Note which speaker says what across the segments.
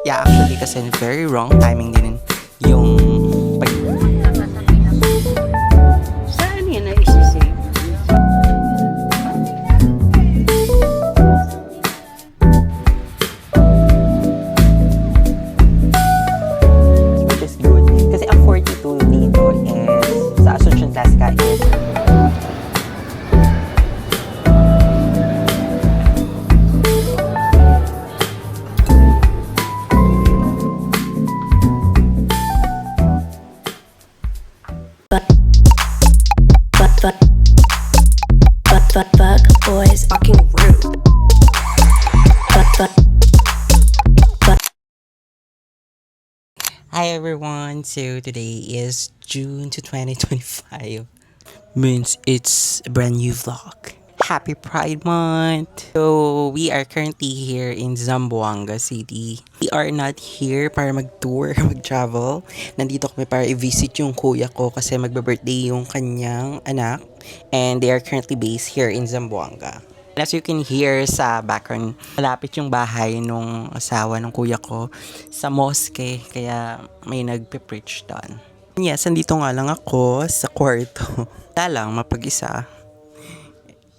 Speaker 1: Yeah, actually kasi very wrong timing din yung pag
Speaker 2: Saan yan na isi-save?
Speaker 1: which is good. Kasi ang 42 dito is sa Asuncion Tasca is
Speaker 3: Fuck boys fucking rude.
Speaker 1: Hi everyone! So today is June to 2025. Means it's a brand new vlog. Happy Pride Month! So we are currently here in Zamboanga City. We are not here para mag-tour, mag-travel. Nandito kami para i-visit yung kuya ko kasi magbe-birthday yung kanyang anak. And they are currently based here in Zamboanga. As you can hear sa background, malapit yung bahay nung asawa ng kuya ko sa mosque, kaya may nagpe-preach doon. Yes, andito nga lang ako sa kwarto. Wala lang, mapag-isa.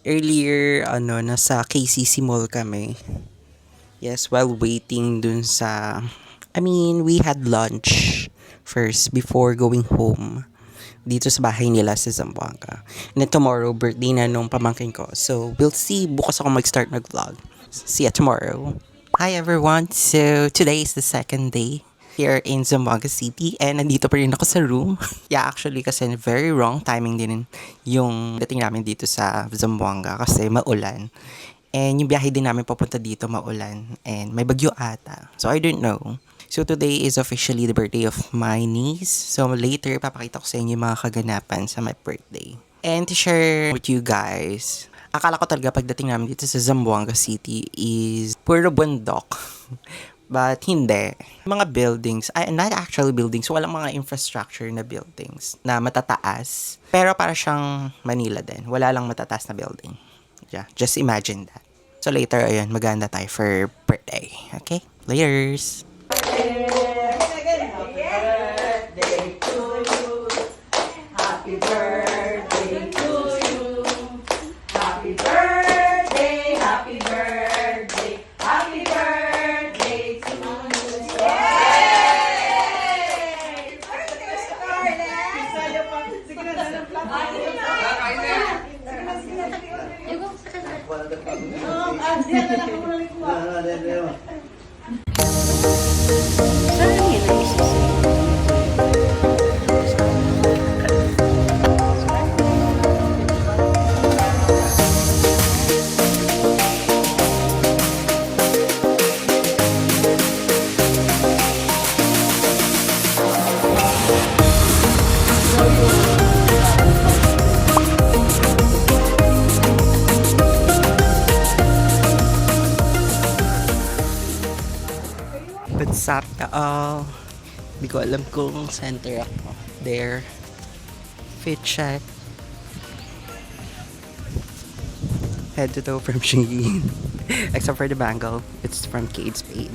Speaker 1: Earlier, nasa KCC Mall kami. Yes, while waiting dun sa... we had lunch first before going home dito sa bahay nila sa Zamboanga. And then tomorrow, birthday na nung pamangkin ko. So, we'll see. Bukas ako mag-start mag-vlog. See ya tomorrow. Hi everyone! So, today is the second day here in Zamboanga City. And nandito pa rin ako sa room. Yeah, actually kasi very wrong timing din yung dating namin dito sa Zamboanga kasi maulan. And yung biyahe din namin papunta dito maulan. And may bagyo ata. So, I don't know. So today is officially the birthday of my niece. So later, papakita ko sa inyo yung mga kaganapan sa my birthday. And to share with you guys, akala ko talaga pagdating namin dito sa Zamboanga City is puro bundok. But hindi. Mga buildings, not actually buildings, walang mga infrastructure na buildings na matataas. Pero para siyang Manila din. Wala lang matataas na building. Yeah, just imagine that. So later, ayun, maganda tayo for birthday. Okay? Laters!
Speaker 2: Saan yan na isi-save?
Speaker 1: What's up, y'all? Hindi ko alam kung center ako. There. Fit check. Head to toe from Shein. Except for the bangle. It's from Kate Spade.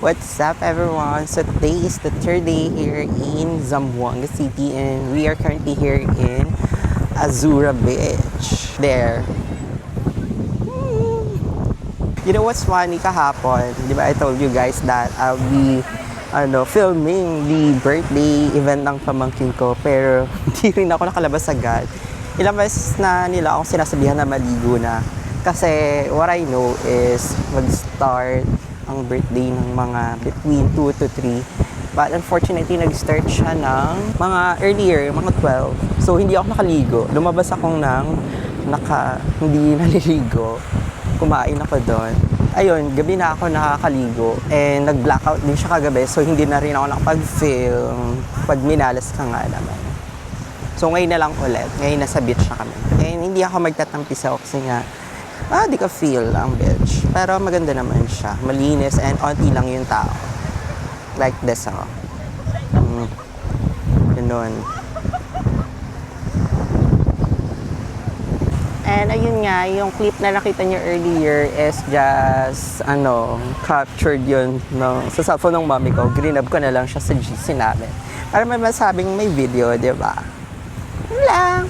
Speaker 1: What's up everyone? So today is the third day here in Zamboanga City and we are currently here in Azura Beach. There. You know what's funny kahapon? Di ba I told you guys that I'll be filming the birthday event ng pamangkin ko pero hindi rin ako nakalabas agad. Ilang beses na nila ako sinasabihan na maligo na kasi what I know is mag-start ang birthday ng mga between 2 to 3. But unfortunately, nag-start siya ng mga earlier, mga 12. So, hindi ako nakaligo. Lumabas akong hindi naliligo. Kumain ako doon. ayun, gabi na ako nakakaligo and nag-blackout din siya kagabi so hindi na rin ako nakapag-film pag minalas ka nga naman. So ngayon na lang ulit, ngayon nasa beach na kami. And hindi ako magtatampisaw kasi nga, di ka feel ang beach. Pero maganda naman siya, malinis and onti lang yung tao. Like this ako. Ganun. And ayun nga, yung clip na nakita niyo earlier is just, captured yun sa cellphone ng mommy ko. Greenup ko na lang siya sa GC namin. Para may masabing may video, di ba? Yun lang.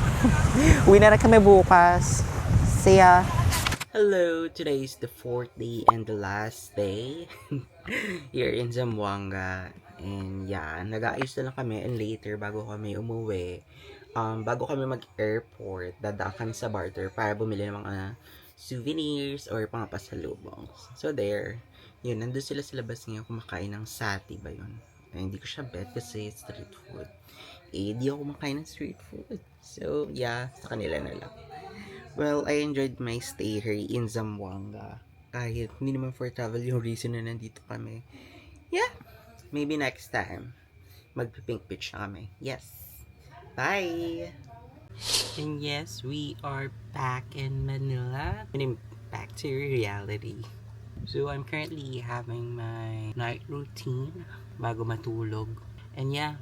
Speaker 1: Uwi na kami bukas. See ya. Hello, today is the 4th day and the last day here in Zamboanga. And yeah, nag-aayos na lang kami and later bago kami umuwi, bago kami mag-airport, dadaan kami sa barter para bumili ng mga souvenirs or mga pasalubong. So there, yun, nandun sila sa labas ngayon kumakain ng sati ba yun? Hindi ko siya bet kasi street food. Di ako kumakain ng street food. So yeah, sa kanila na lang. Well, I enjoyed my stay here in Zamboanga. Kahit hindi naman for travel yung reason na nandito kami. Yeah, maybe next time, magpipink pitch na kami. Yes. Bye! And yes, we are back in Manila. Meaning, back to reality. So, I'm currently having my night routine bago matulog. And yeah,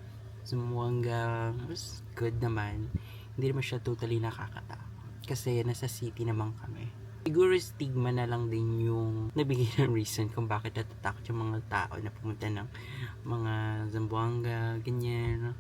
Speaker 1: Zamboanga was good naman. Hindi naman siya totally nakakatakot. Kasi nasa city naman kami. Siguro stigma na lang din yung nabigay ng reason kung bakit natatakot yung mga tao na pumunta ng mga Zamboanga, ganyan.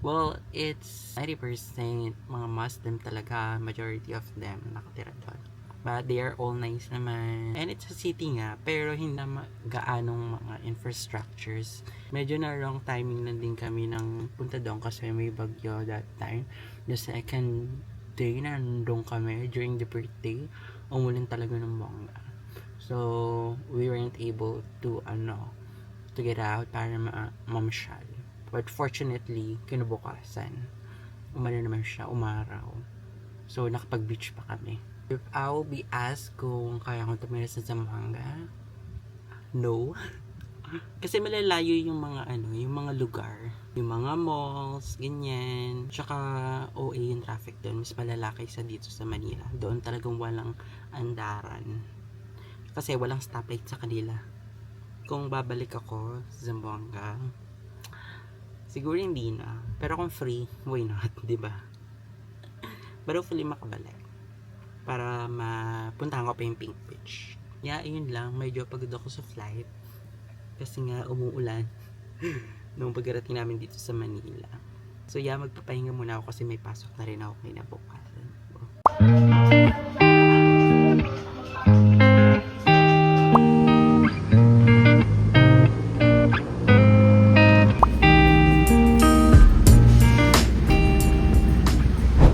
Speaker 1: Well, it's 90% mga Muslim talaga, majority of them nakatira doon. But they are all nice naman. And it's a city nga, pero hindi na gaanong mga infrastructures. Medyo na wrong timing na din kami ng punta doon kasi may bagyo that time. The second day na nandun kami during the birthday, umulan talaga ng bongga. So, we weren't able to get out para mamasyal. But fortunately, kinabukasan, umano naman siya, umaraw. So, nakapag-beach pa kami. If I will be asked kung kaya kong tumira sa Zamboanga, no. Kasi malalayo yung mga yung mga lugar, yung mga malls, ganyan. Tsaka OA yung traffic doon, mas malalaki sa dito sa Manila. Doon talagang walang andaran. Kasi walang stoplight sa kanila. Kung babalik ako sa Zamboanga, siguro hindi na. Pero kung free, why not, 'di ba? But hopefully makabalik para mapuntahan ko pa yung Pink Beach. Yeah, yun lang. Medyo pagod ako sa flight. Kasi nga umuulan nung pagdating namin dito sa Manila. So yeah, magpapahinga muna ako kasi may pasok na rin ako kinabukasan.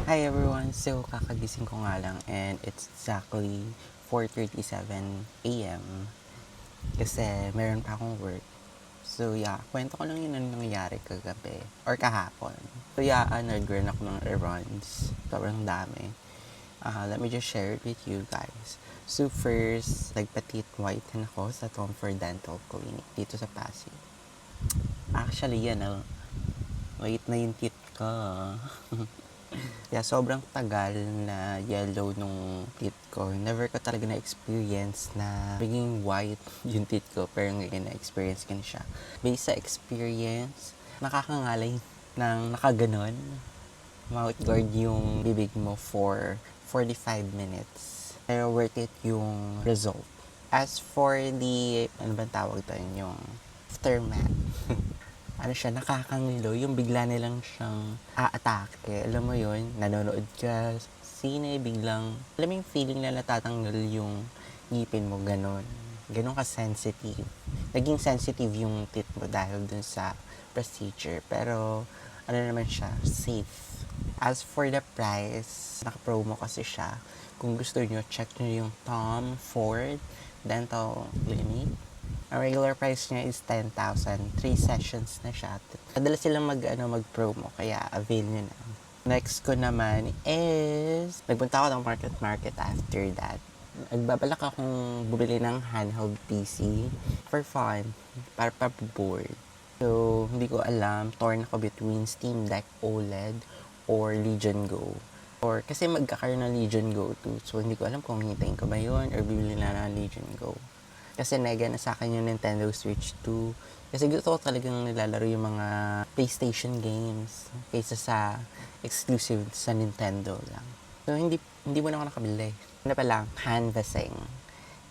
Speaker 1: Hi everyone! So kakagising ko nga lang and it's exactly 4:37 AM. Kasi meron pa akong work. So yeah, kwento ko lang yun ang nangyayari kagabi or kahapon. So yeah, nag-run ako ng errands. Sobrang dami. Let me just share it with you guys. So first, nagpa-teeth whiten ako sa Tom Ford Dental Clinic dito sa Pasig. Actually yan, wait na yung teeth ko. Yeah, sobrang tagal na yellow nung teeth ko. Never ko talaga na-experience na maging white yung teeth ko. Pero ngayon na-experience ko na siya. Based sa experience, nakakangalay ng nakaganon. Mouth guard yung bibig mo for 45 minutes. Pero worth it yung result. As for the, ano bang tawag tayo, yung aftermath. Siya, nakakangilo, yung bigla nilang siyang aatake. Alam mo yun, nanonood ka, sine, biglang, alam mo yung feeling na natatanggal yung ngipin mo, ganon. Ganon ka-sensitive. Naging sensitive yung teeth mo dahil dun sa procedure. Pero, naman siya, safe. As for the price, naka-promo kasi siya. Kung gusto nyo, check nyo yung Tom Ford Dental Clinic. Ang regular price niya is 10,000. 3 sessions na siya. Madalas silang mag-promo, kaya avail nyo na. Next ko naman is, nagpunta ako ng market after that. nagbabalak akong bumili ng handheld PC for fun, para board. So, hindi ko alam, torn ako between Steam Deck OLED or Legion Go. Or, kasi magkakaroon ng Legion Go 2. So, hindi ko alam kung hintayin ko ba yun or bibili na ng Legion Go. Kasi nega na sa akin yung Nintendo Switch 2. Kasi gusto ko talagang nilalaro yung mga PlayStation games kaysa sa exclusive sa Nintendo lang. So, hindi mo na ako nakabili. Ano pa lang, canvassing.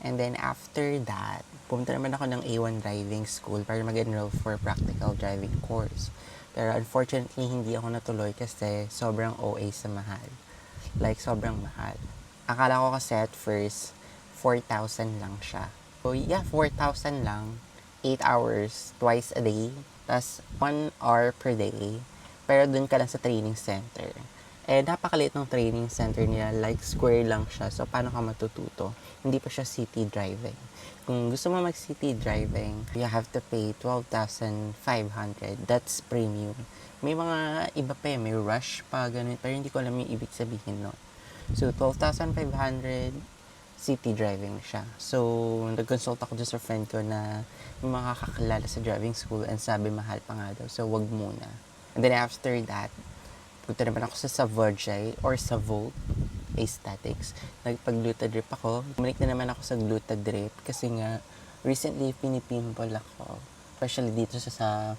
Speaker 1: And then, after that, pumunta naman ako ng A1 driving school para mag-enroll for practical driving course. Pero unfortunately, hindi ako natuloy kasi sobrang OA sa mahal. Like, sobrang mahal. Akala ko kasi at first, 4,000 lang siya. So, yeah, 4,000 lang. 8 hours, twice a day. Tas 1 hour per day. Pero dun ka lang sa training center. Eh, napakaliit ng training center niya. Like, square lang siya. So, paano ka matututo? Hindi pa siya city driving. Kung gusto mo mag-city driving, you have to pay 12,500. That's premium. May mga iba pa may rush pa, ganun. Pero hindi ko alam yung ibig sabihin nun. So, 12,500, city driving siya. So, nag-consult ako dyan sa friend ko na yung mga kakilala sa driving school and sabi mahal pa nga daw. So, wag muna. And then after that, punta naman ako sa Savoy or Savolt Aesthetics. Nagpag-glutadrip ako. Bumalik na naman ako sa glutadrip kasi nga recently pinipimple ako. Especially dito sa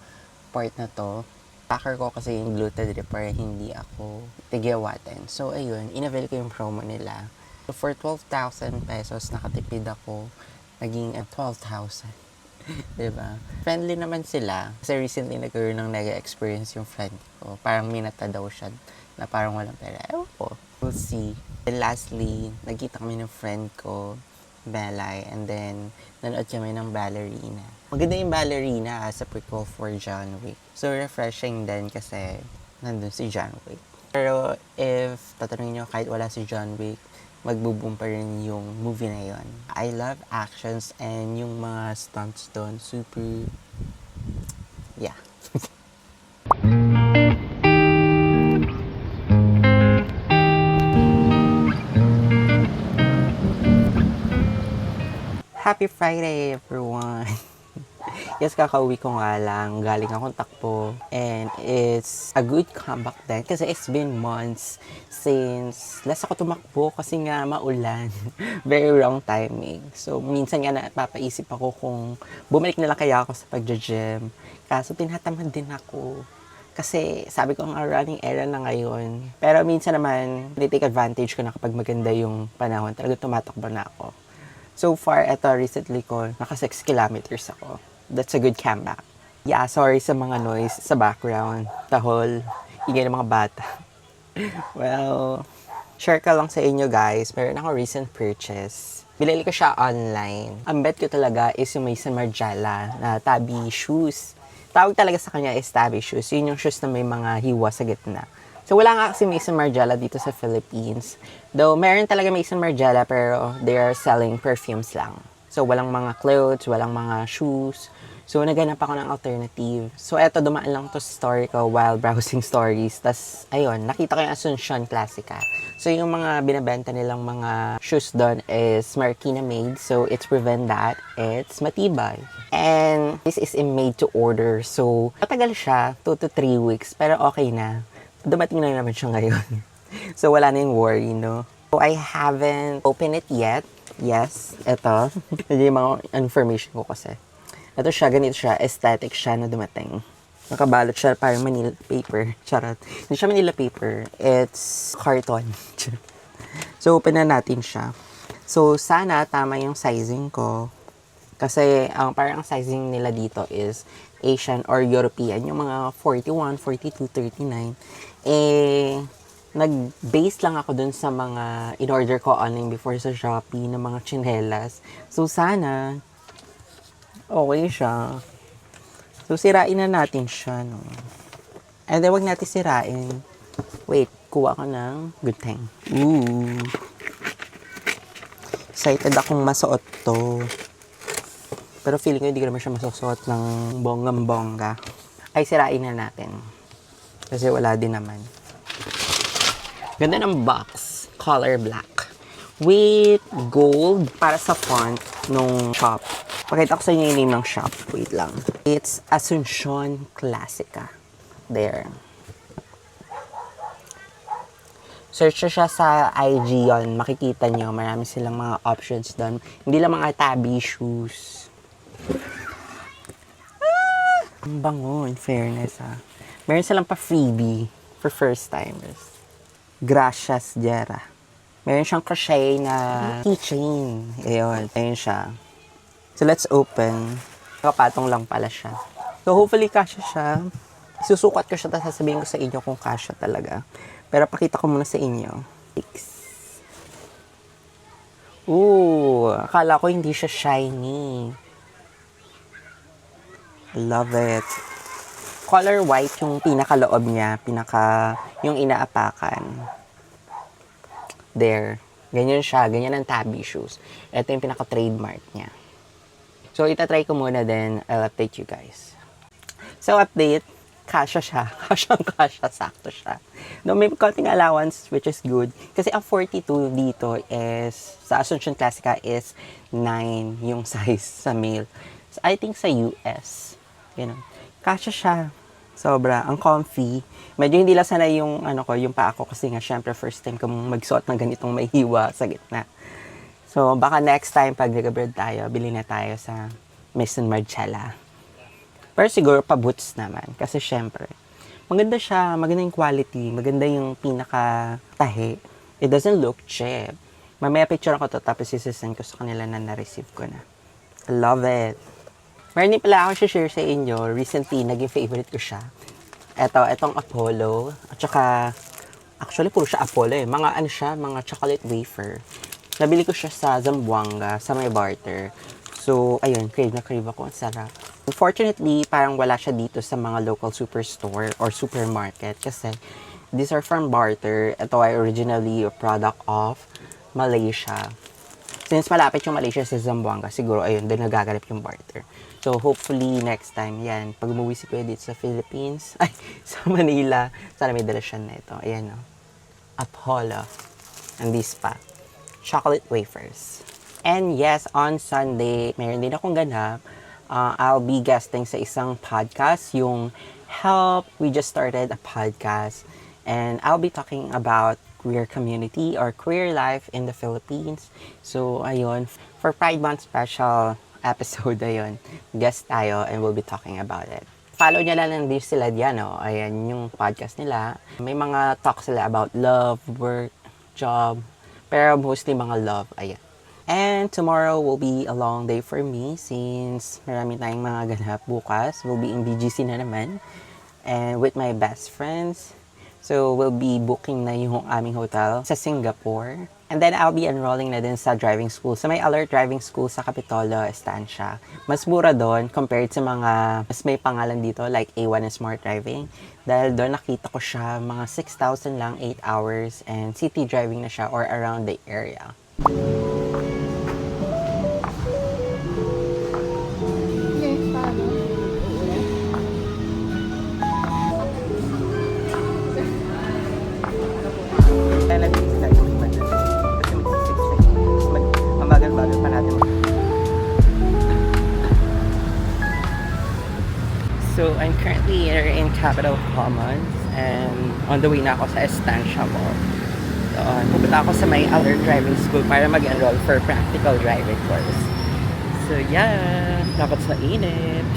Speaker 1: part na to. Packer ko kasi yung glutadrip para hindi ako tigiwatin. So ayun, inavail ko yung promo nila. So for 12,000 pesos nakatipid ako. Naging 12,000. Diba? Friendly naman sila. Kasi recently nagkaroon ng nag-experience yung friend ko. Parang minata daw siya na parang walang pera. Ewan ko. We'll see. And lastly, nagkita kami ng friend ko, Belay, and then nanood kami ng Ballerina. Maganda yung Ballerina sa prequel for John Wick. So refreshing din kasi nandun si John Wick. Pero if tatanungin nyo kahit wala si John Wick, magbo-boom pa rin yung movie na yon. I love actions and yung mga stunts doon, super, yeah. Happy Friday, everyone! Yes, kakauwi ko nga lang. Galing akong takbo. And it's a good comeback din. Kasi it's been months since last ako tumakbo kasi nga maulan. Very wrong timing. So, minsan nga napapaisip ako kung bumalik na lang kaya ako sa pagja-gym. Kaso tinatamad din ako. Kasi sabi ko nga running era na ngayon. Pero minsan naman, take advantage ko na kapag maganda yung panahon. Talaga tumatakbo na ako. So far, eto recently ko, naka 6 kilometers ako. That's a good comeback. Yeah, sorry sa mga noise sa background. Tahol, ingay ng mga bata. Well, share ka lang sa inyo guys. Meron ako recent purchase. Bilili ko siya online. Ang bet ko talaga is yung Maison Margiela na tabi shoes. Tawag talaga sa kanya is tabi shoes. Yun yung shoes na may mga hiwa sa gitna. So, wala nga kasi Maison Margiela dito sa Philippines. Though, meron talaga Maison Margiela pero they are selling perfumes lang. So, walang mga clothes, walang mga shoes. So, naghanap ako ng alternative. So, eto, dumaan lang to sa story ko while browsing stories. Tas, ayun, nakita ko yung Asuncion Classica. So, yung mga binabenta nilang mga shoes doon is Marikina made. So, it's proven that it's matibay. And this is a made to order. So, matagal siya, 2 to 3 weeks. Pero okay na. Dumating na naman siya ngayon. So, wala na yung worry, no? So, I haven't opened it yet. Yes, eto. Hindi yung mga information ko kasi. Ito siya, ganito siya. Aesthetic siya na dumating. Nakabalot siya parang Manila paper. Charot. Hindi siya Manila paper. It's carton. So, open na natin siya. So, sana tama yung sizing ko. Kasi, parang ang sizing nila dito is Asian or European. Yung mga 41, 42, 39. Eh, nag-base lang ako dun sa mga in-order ko online before sa Shopee ng mga tsinelas. So, sana, okay siya. So, sirain na natin siya, no? And then, wag natin sirain. Wait, kuha ko ng good thing. Ooh. Excited akong masuot to. Pero feeling ko hindi ko naman siya masusuot ng bonggang-bongga. Ay, sirain na natin. Kasi wala din naman. Ganda ng box. Color black. with gold para sa font nung shop. Pakita ko sa inyo yung name ng shop. Wait lang. It's Asuncion Classica. There. Search nyo siya sa IG yon. Makikita nyo. Marami silang mga options doon. Hindi lang mga tabi shoes. Ang bango, in fairness ha. Meron silang pa freebie for first timers. Gracias, Jera. Meron siyang crochet na keychain. Ayun, ayun siya. So, let's open. Nakapatong lang pala siya. So, hopefully, kasya siya. Susukat ko siya, tapos sasabihin ko sa inyo kung kasya talaga. Pero pakita ko muna sa inyo. Ooh, akala ko hindi siya shiny. Love it. Color white yung pinakaloob niya, yung inaapakan. There. Ganyan siya, ganyan ang tabi shoes. Ito yung pinaka-trademark niya. So, itatry ko muna then I'll update you guys. So, update. Kasya siya. Kasya, sakto siya. No, may konting allowance, which is good. Kasi ang 42 dito is, sa Asuncion Classica is 9 yung size sa male. So, I think sa US. Ganun. Kasya siya. Sobra. Ang comfy. Medyo hindi lang sana yung, yung paa ko kasi nga, syempre, first time ko magsuot ng ganitong may hiwa sa gitna. So, baka next time, pag nag-abroad tayo, bili na tayo sa Miss Marcella. Pero siguro, pa-boots naman. Kasi syempre, maganda siya, maganda yung quality, maganda yung pinaka-tahi. It doesn't look cheap. Mamaya picture ko to, tapos isisend ko sa kanila na na-receive ko na. I love it. Meron din pala ako share sa inyo. Recently, naging favorite ko siya. Etong Apollo. At saka, actually, puro siya Apollo eh. Mga chocolate wafer. Nabili ko siya sa Zamboanga, sa may barter. So, ayun, crave na crave ako. Ang sarap. Unfortunately, parang wala siya dito sa mga local superstore or supermarket. Kasi, these are from barter. Ito ay originally a product of Malaysia. Since malapit yung Malaysia sa Zamboanga, siguro, ayun, doon nagaganap yung barter. So, hopefully, next time, yan. Pag umuwi si Kuya dito sa Philippines, sa Manila, sana may dala siya na ito. Ayan, no? Apollo. And this pa. Chocolate wafers. And yes, on Sunday, mayroon din akong ganap. I'll be guesting sa isang podcast, yung Help. We just started a podcast. And I'll be talking about queer community or queer life in the Philippines. So, ayun. For Pride Month special episode, ayun. Guest tayo and we'll be talking about it. Follow nyo lang din sila diyan, no? Ayan, yung podcast nila. May mga talk sila about love, work, job. Pero mostly mga love, ayan. And tomorrow will be a long day for me since marami tayong mga ganap bukas. We'll be in BGC na naman. And with my best friends. So, we'll be booking na yung aming hotel sa Singapore. And then, I'll be enrolling na din sa driving school. Sa may Alert Driving School sa Capitolo, Estancia. Mas mura doon compared sa mga mas may pangalan dito like A1 and Smart Driving. Dahil doon nakita ko siya mga 6,000 lang, 8 hours. And city driving na siya or around the area. Mabagal-bagal pa natin. So, I'm currently here in Capital Commons and on the way na ako sa Estancia Mall. So, pupunta ako sa may Alert Driving School para mag-enroll for practical driving course. So, yeah, dapat sa init.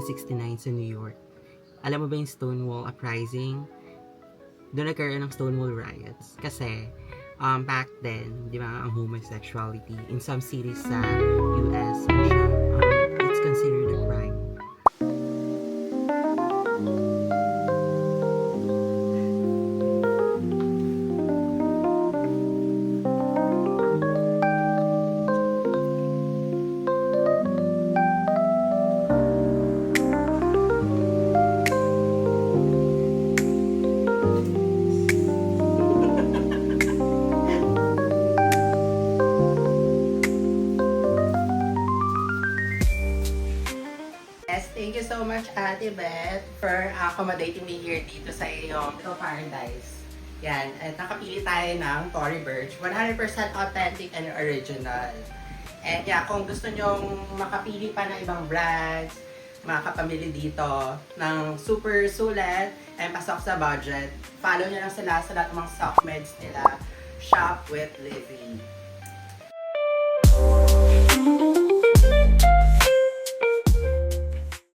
Speaker 1: 1969 sa New York. Alam mo ba yung Stonewall Uprising? Doon nagkaroon ng Stonewall riots. Kasi, back then, di ba, ang homosexuality in some cities sa US, it's considered a crime.
Speaker 4: Yes, thank you so much, Ate Beth, for accommodating me here dito sa iyong Little Paradise. Yan, at nakapili tayo ng Tory Burch, 100% authentic and original. And yeah, kung gusto nyong makapili pa ng ibang brands, makakapamili dito ng super sulit and pasok sa budget, follow nyo lang sila sa lahat ng mga stock meds nila. Shop with Livy.